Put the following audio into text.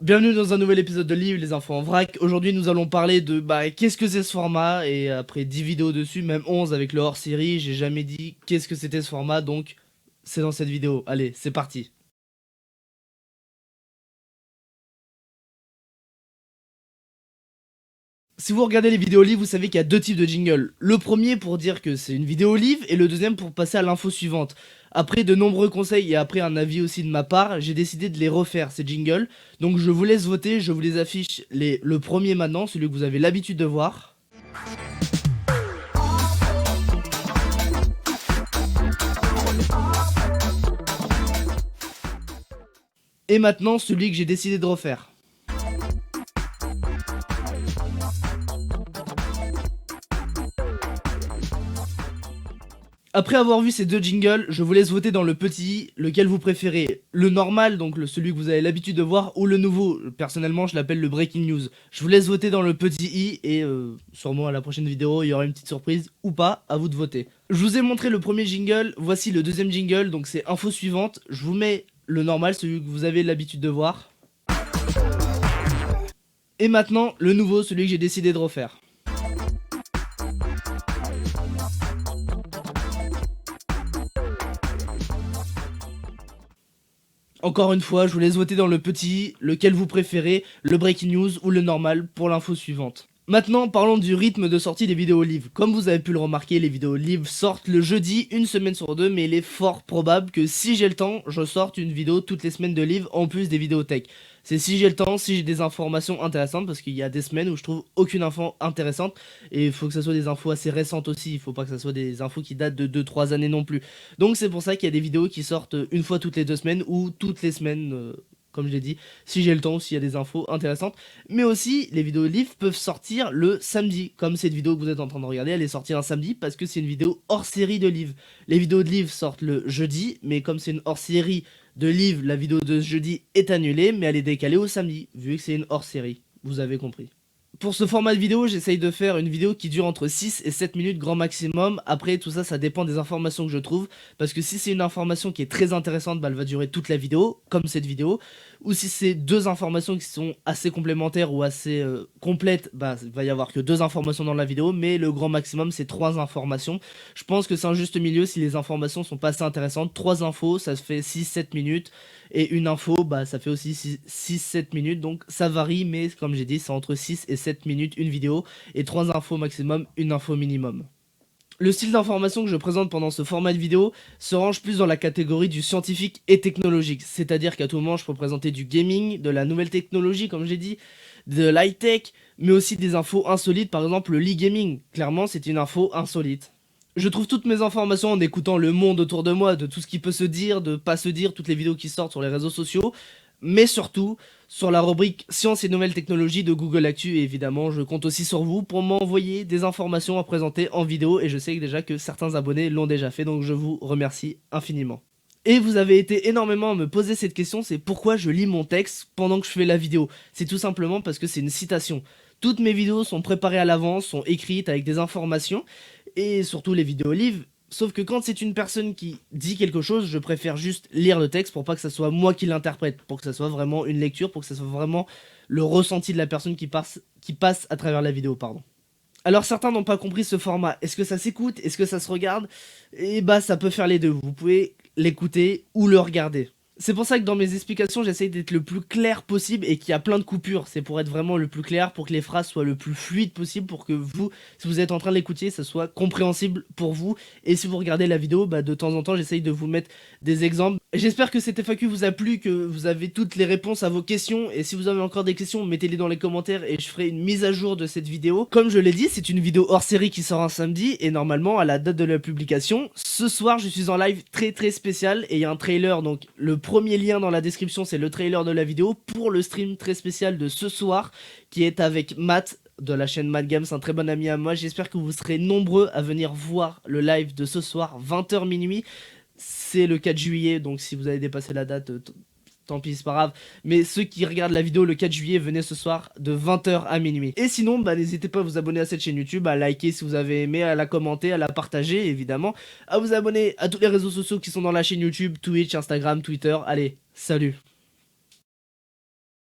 Bienvenue dans un nouvel épisode de Livre, les infos en vrac. Aujourd'hui, nous allons parler de qu'est-ce que c'est ce format. Et après 10 vidéos dessus, même 11 avec le hors-série, j'ai jamais dit qu'est-ce que c'était ce format. Donc, c'est dans cette vidéo. Allez, c'est parti. Si vous regardez les vidéos livres, vous savez qu'il y a deux types de jingles. Le premier pour dire que c'est une vidéo livre et le deuxième pour passer à l'info suivante. Après de nombreux conseils et après un avis aussi de ma part, j'ai décidé de les refaire ces jingles. Donc je vous laisse voter, je vous les affiche le premier maintenant, celui que vous avez l'habitude de voir. Et maintenant celui que j'ai décidé de refaire. Après avoir vu ces deux jingles, je vous laisse voter dans le petit, lequel vous préférez. Le normal, donc celui que vous avez l'habitude de voir, ou le nouveau. Personnellement, je l'appelle le Breaking News. Je vous laisse voter dans le petit i, et sûrement à la prochaine vidéo, il y aura une petite surprise, ou pas, à vous de voter. Je vous ai montré le premier jingle, voici le deuxième jingle, donc c'est info suivante. Je vous mets le normal, celui que vous avez l'habitude de voir. Et maintenant, le nouveau, celui que j'ai décidé de refaire. Encore une fois, je vous laisse voter dans le petit, lequel vous préférez, le breaking news ou le normal pour l'info suivante. Maintenant, parlons du rythme de sortie des vidéos livres. Comme vous avez pu le remarquer, les vidéos livres sortent le jeudi, une semaine sur deux, mais il est fort probable que si j'ai le temps, je sorte une vidéo toutes les semaines de livres en plus des vidéos tech. C'est si j'ai le temps, si j'ai des informations intéressantes, parce qu'il y a des semaines où je trouve aucune info intéressante, et il faut que ce soit des infos assez récentes aussi, il faut pas que ce soit des infos qui datent de 2-3 années non plus. Donc c'est pour ça qu'il y a des vidéos qui sortent une fois toutes les 2 semaines, ou toutes les semaines, comme je l'ai dit, si j'ai le temps, s'il y a des infos intéressantes. Mais aussi, les vidéos livres peuvent sortir le samedi. Comme cette vidéo que vous êtes en train de regarder, elle est sortie un samedi parce que c'est une vidéo hors série de livres. Les vidéos de livres sortent le jeudi, mais comme c'est une hors série de livres, la vidéo de ce jeudi est annulée, mais elle est décalée au samedi, vu que c'est une hors série. Vous avez compris. Pour ce format de vidéo, j'essaye de faire une vidéo qui dure entre 6 et 7 minutes grand maximum. Après, tout ça, ça dépend des informations que je trouve. Parce que si c'est une information qui est très intéressante, bah, elle va durer toute la vidéo, comme cette vidéo. Ou si c'est deux informations qui sont assez complémentaires ou assez complètes, bah, il va y avoir que deux informations dans la vidéo. Mais le grand maximum, c'est 3 informations. Je pense que c'est un juste milieu si les informations sont pas assez intéressantes. 3 infos, ça se fait 6-7 minutes. Et une info, bah, ça fait aussi 6-7 minutes. Donc ça varie, mais comme j'ai dit, c'est entre 6 et 7 minutes une vidéo. Et 3 infos maximum, une info minimum. Le style d'information que je présente pendant ce format de vidéo se range plus dans la catégorie du scientifique et technologique. C'est-à-dire qu'à tout moment, je peux présenter du gaming, de la nouvelle technologie, comme j'ai dit, de l'high-tech, mais aussi des infos insolites, par exemple le League Gaming. Clairement, c'est une info insolite. Je trouve toutes mes informations en écoutant le monde autour de moi, de tout ce qui peut se dire, de pas se dire, toutes les vidéos qui sortent sur les réseaux sociaux, mais surtout sur la rubrique Sciences et nouvelles technologies de Google Actu. Et évidemment, je compte aussi sur vous pour m'envoyer des informations à présenter en vidéo, et je sais déjà que certains abonnés l'ont déjà fait, donc je vous remercie infiniment. Et vous avez été énormément à me poser cette question, c'est pourquoi je lis mon texte pendant que je fais la vidéo. C'est tout simplement parce que c'est une citation. Toutes mes vidéos sont préparées à l'avance, sont écrites avec des informations, et surtout les vidéos livres. Sauf que quand c'est une personne qui dit quelque chose, je préfère juste lire le texte pour pas que ça soit moi qui l'interprète, pour que ça soit vraiment une lecture, pour que ça soit vraiment le ressenti de la personne qui passe à travers la vidéo, pardon. Alors certains n'ont pas compris ce format. Est-ce que ça s'écoute? Est-ce que ça se regarde? Et bah ça peut faire les deux. Vous pouvez l'écouter ou le regarder. C'est pour ça que dans mes explications, j'essaye d'être le plus clair possible et qu'il y a plein de coupures. C'est pour être vraiment le plus clair, pour que les phrases soient le plus fluides possible, pour que vous, si vous êtes en train de l'écouter, ça soit compréhensible pour vous. Et si vous regardez la vidéo, bah, de temps en temps, j'essaye de vous mettre des exemples. J'espère que cette FAQ vous a plu, que vous avez toutes les réponses à vos questions. Et si vous avez encore des questions, mettez-les dans les commentaires et je ferai une mise à jour de cette vidéo. Comme je l'ai dit, c'est une vidéo hors série qui sort un samedi. Et normalement, à la date de la publication, ce soir, je suis en live très spécial. Et il y a un trailer, donc le premier lien dans la description, c'est le trailer de la vidéo pour le stream très spécial de ce soir qui est avec Matt de la chaîne Matt Games, un très bon ami à moi. J'espère que vous serez nombreux à venir voir le live de ce soir, 20h minuit. C'est le 4 juillet, donc si vous avez dépassé la date, tant pis, c'est pas grave. Mais ceux qui regardent la vidéo le 4 juillet, venez ce soir de 20h à minuit. Et sinon, bah, n'hésitez pas à vous abonner à cette chaîne YouTube, à liker si vous avez aimé, à la commenter, à la partager, évidemment. À vous abonner à tous les réseaux sociaux qui sont dans la chaîne YouTube, Twitch, Instagram, Twitter. Allez, salut!